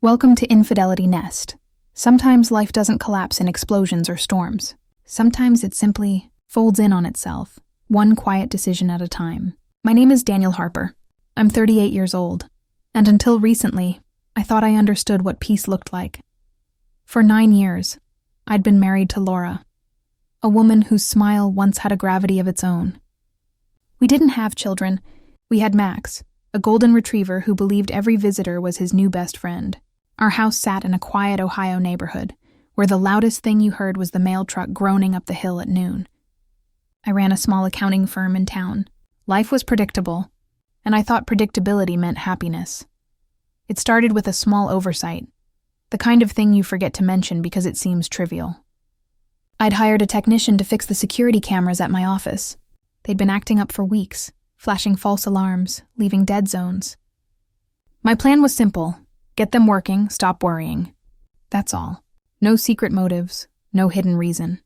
Welcome to Infidelity Nest. Sometimes life doesn't collapse in explosions or storms. Sometimes it simply folds in on itself, one quiet decision at a time. My name is Daniel Harper. I'm 38 years old, and until recently, I thought I understood what peace looked like. For 9 years, I'd been married to Laura, a woman whose smile once had a gravity of its own. We didn't have children. We had Max, a golden retriever who believed every visitor was his new best friend. Our house sat in a quiet Ohio neighborhood, where the loudest thing you heard was the mail truck groaning up the hill at noon. I ran a small accounting firm in town. Life was predictable, and I thought predictability meant happiness. It started with a small oversight, the kind of thing you forget to mention because it seems trivial. I'd hired a technician to fix the security cameras at my office. They'd been acting up for weeks, flashing false alarms, leaving dead zones. My plan was simple. Get them working, stop worrying. That's all. No secret motives, no hidden reason.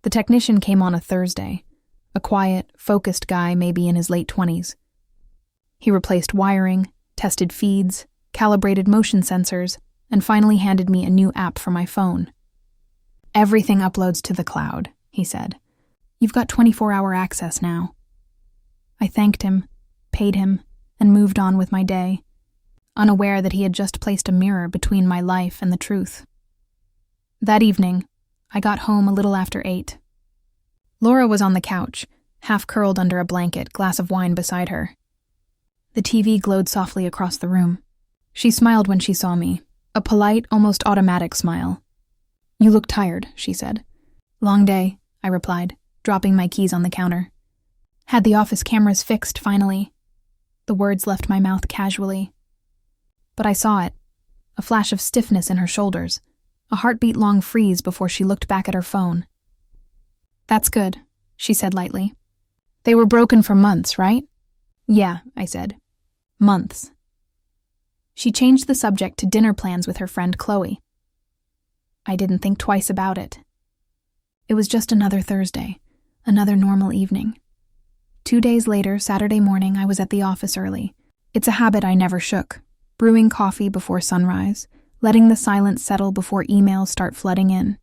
The technician came on a Thursday, a quiet, focused guy maybe in his late 20s. He replaced wiring, tested feeds, calibrated motion sensors, and finally handed me a new app for my phone. "Everything uploads to the cloud," he said. "You've got 24-hour access now." I thanked him, paid him, and moved on with my day, unaware that he had just placed a mirror between my life and the truth. That evening, I got home a little after 8. Laura was on the couch, half curled under a blanket, glass of wine beside her. The TV glowed softly across the room. She smiled when she saw me, a polite, almost automatic smile. "You look tired," she said. "Long day," I replied, dropping my keys on the counter. "Had the office cameras fixed, finally." The words left my mouth casually. But I saw it, a flash of stiffness in her shoulders, a heartbeat-long freeze before she looked back at her phone. "That's good," she said lightly. "They were broken for months, right?" "Yeah," I said. "Months." She changed the subject to dinner plans with her friend Chloe. I didn't think twice about it. It was just another Thursday, another normal evening. 2 days later, Saturday morning, I was at the office early. It's a habit I never shook. Brewing coffee before sunrise, letting the silence settle before emails start flooding in.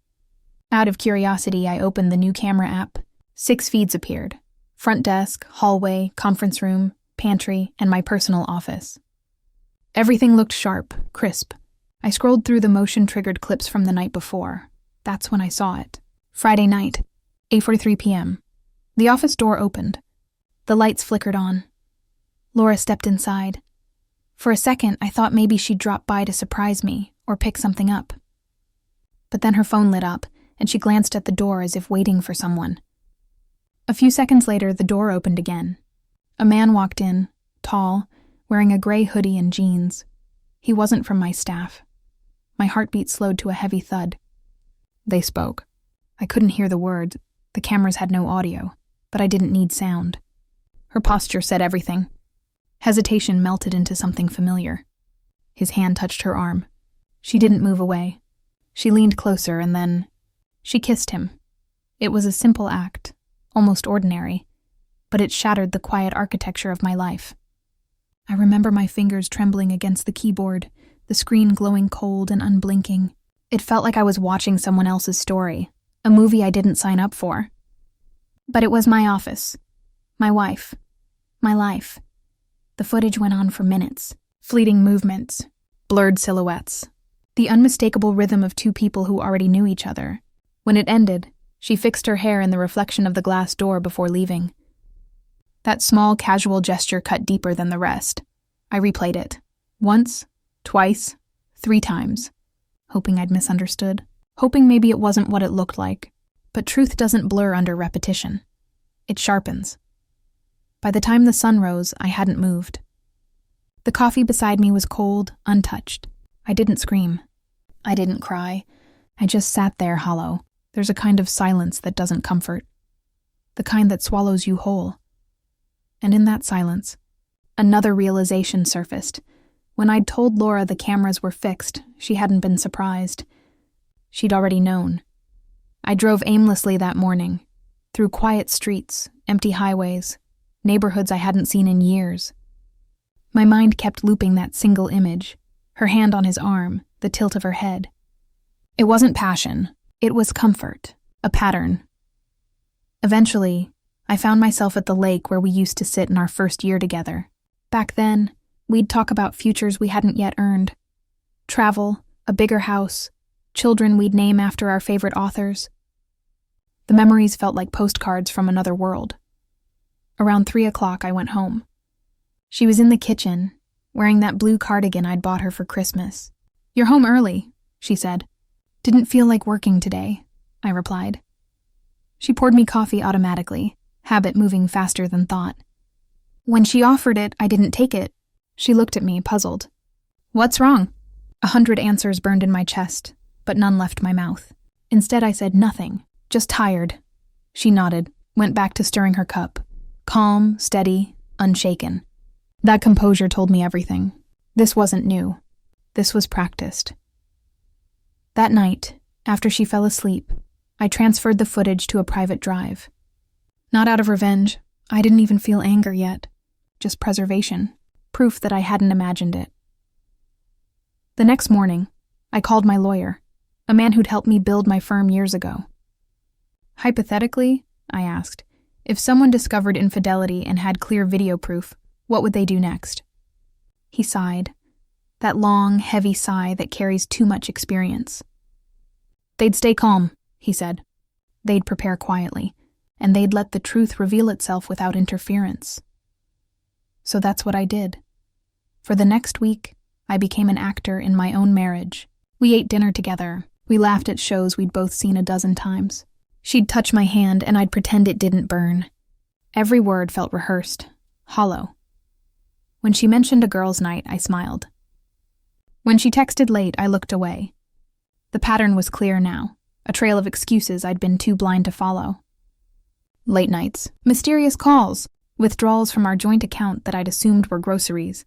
Out of curiosity, I opened the new camera app. 6 feeds appeared: front desk, hallway, conference room, pantry, and my personal office. Everything looked sharp, crisp. I scrolled through the motion-triggered clips from the night before. That's when I saw it. Friday night, 8:43 p.m. The office door opened. The lights flickered on. Laura stepped inside. For a second, I thought maybe she'd drop by to surprise me or pick something up. But then her phone lit up, and she glanced at the door as if waiting for someone. A few seconds later, the door opened again. A man walked in, tall, wearing a gray hoodie and jeans. He wasn't from my staff. My heartbeat slowed to a heavy thud. They spoke. I couldn't hear the words. The cameras had no audio, but I didn't need sound. Her posture said everything. Hesitation melted into something familiar. His hand touched her arm. She didn't move away. She leaned closer and then she kissed him. It was a simple act, almost ordinary, but it shattered the quiet architecture of my life. I remember my fingers trembling against the keyboard, the screen glowing cold and unblinking. It felt like I was watching someone else's story, a movie I didn't sign up for. But it was my office, my wife, my life. The footage went on for minutes, fleeting movements, blurred silhouettes, the unmistakable rhythm of 2 people who already knew each other. When it ended, she fixed her hair in the reflection of the glass door before leaving. That small, casual gesture cut deeper than the rest. I replayed it. Once, twice, 3 times, hoping I'd misunderstood, hoping maybe it wasn't what it looked like. But truth doesn't blur under repetition. It sharpens. By the time the sun rose, I hadn't moved. The coffee beside me was cold, untouched. I didn't scream. I didn't cry. I just sat there hollow. There's a kind of silence that doesn't comfort. The kind that swallows you whole. And in that silence, another realization surfaced. When I'd told Laura the cameras were fixed, she hadn't been surprised. She'd already known. I drove aimlessly that morning, through quiet streets, empty highways, neighborhoods I hadn't seen in years. My mind kept looping that single image, her hand on his arm, the tilt of her head. It wasn't passion. It was comfort, a pattern. Eventually, I found myself at the lake where we used to sit in our first year together. Back then, we'd talk about futures we hadn't yet earned. Travel, a bigger house, children we'd name after our favorite authors. The memories felt like postcards from another world. Around 3 o'clock, I went home. She was in the kitchen, wearing that blue cardigan I'd bought her for Christmas. "You're home early," she said. "Didn't feel like working today," I replied. She poured me coffee automatically, habit moving faster than thought. When she offered it, I didn't take it. She looked at me, puzzled. "What's wrong?" 100 answers burned in my chest, but none left my mouth. Instead, I said nothing, just tired. She nodded, went back to stirring her cup. Calm, steady, unshaken. That composure told me everything. This wasn't new. This was practiced. That night, after she fell asleep, I transferred the footage to a private drive. Not out of revenge. I didn't even feel anger yet. Just preservation. Proof that I hadn't imagined it. The next morning, I called my lawyer, a man who'd helped me build my firm years ago. Hypothetically, I asked, if someone discovered infidelity and had clear video proof, what would they do next? He sighed. That long, heavy sigh that carries too much experience. "They'd stay calm," he said. "They'd prepare quietly, and they'd let the truth reveal itself without interference." So that's what I did. For the next week, I became an actor in my own marriage. We ate dinner together. We laughed at shows we'd both seen a dozen times. She'd touch my hand, and I'd pretend it didn't burn. Every word felt rehearsed, hollow. When she mentioned a girls' night, I smiled. When she texted late, I looked away. The pattern was clear now, a trail of excuses I'd been too blind to follow. Late nights, mysterious calls, withdrawals from our joint account that I'd assumed were groceries.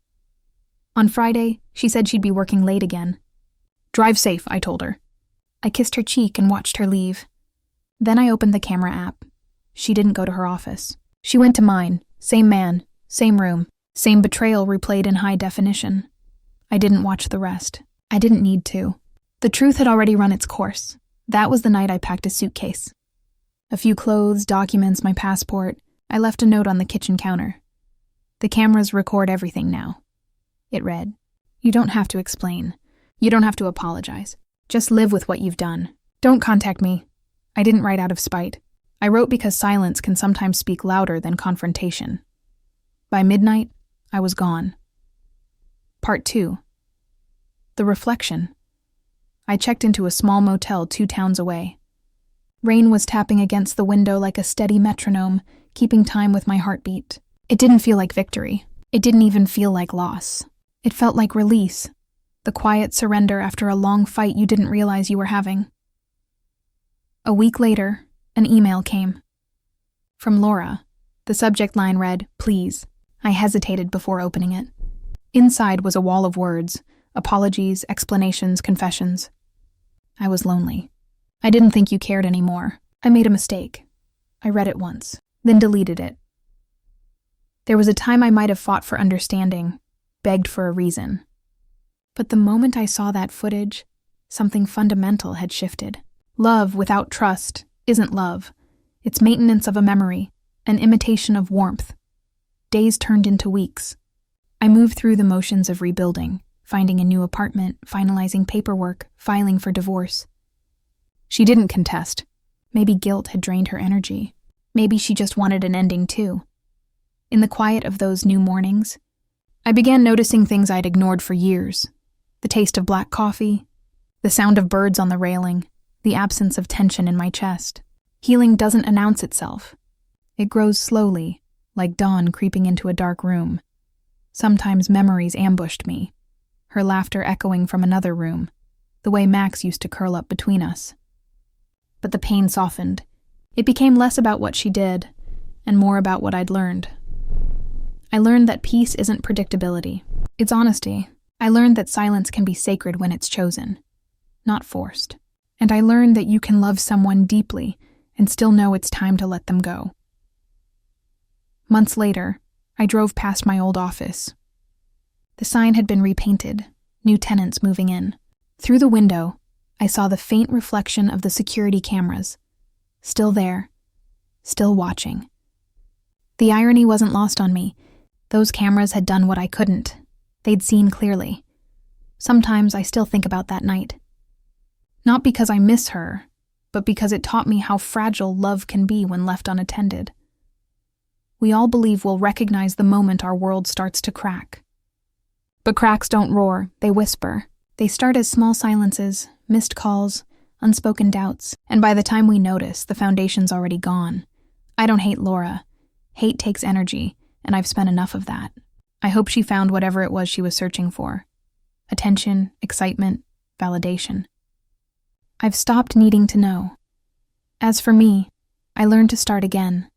On Friday, she said she'd be working late again. "Drive safe," I told her. I kissed her cheek and watched her leave. Then I opened the camera app. She didn't go to her office. She went to mine, same man, same room, same betrayal replayed in high definition. I didn't watch the rest. I didn't need to. The truth had already run its course. That was the night I packed a suitcase. A few clothes, documents, my passport. I left a note on the kitchen counter. The cameras record everything now. It read, "You don't have to explain. You don't have to apologize. Just live with what you've done. Don't contact me." I didn't write out of spite. I wrote because silence can sometimes speak louder than confrontation. By midnight, I was gone. Part 2. The reflection. I checked into a small motel 2 towns away. Rain was tapping against the window like a steady metronome, keeping time with my heartbeat. It didn't feel like victory. It didn't even feel like loss. It felt like release, the quiet surrender after a long fight you didn't realize you were having. A week later, an email came. From Laura. The subject line read, "Please." I hesitated before opening it. Inside was a wall of words, apologies, explanations, confessions. I was lonely. I didn't think you cared anymore. I made a mistake. I read it once, then deleted it. There was a time I might have fought for understanding, begged for a reason. But the moment I saw that footage, something fundamental had shifted. Love without trust isn't love. It's maintenance of a memory, an imitation of warmth. Days turned into weeks. I moved through the motions of rebuilding, finding a new apartment, finalizing paperwork, filing for divorce. She didn't contest. Maybe guilt had drained her energy. Maybe she just wanted an ending too. In the quiet of those new mornings, I began noticing things I'd ignored for years. The taste of black coffee, the sound of birds on the railing, the absence of tension in my chest. Healing doesn't announce itself. It grows slowly, like dawn creeping into a dark room. Sometimes memories ambushed me, her laughter echoing from another room, the way Max used to curl up between us. But the pain softened. It became less about what she did, and more about what I'd learned. I learned that peace isn't predictability. It's honesty. I learned that silence can be sacred when it's chosen, not forced. And I learned that you can love someone deeply and still know it's time to let them go. Months later, I drove past my old office. The sign had been repainted, new tenants moving in. Through the window, I saw the faint reflection of the security cameras. Still there, still watching. The irony wasn't lost on me. Those cameras had done what I couldn't. They'd seen clearly. Sometimes I still think about that night. Not because I miss her, but because it taught me how fragile love can be when left unattended. We all believe we'll recognize the moment our world starts to crack. But cracks don't roar, they whisper. They start as small silences, missed calls, unspoken doubts, and by the time we notice, the foundation's already gone. I don't hate Laura. Hate takes energy, and I've spent enough of that. I hope she found whatever it was she was searching for. Attention, excitement, validation. I've stopped needing to know. As for me, I learned to start again.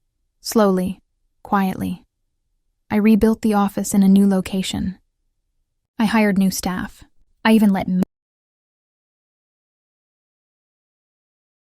Slowly, quietly. I rebuilt the office in a new location. I hired new staff. I even let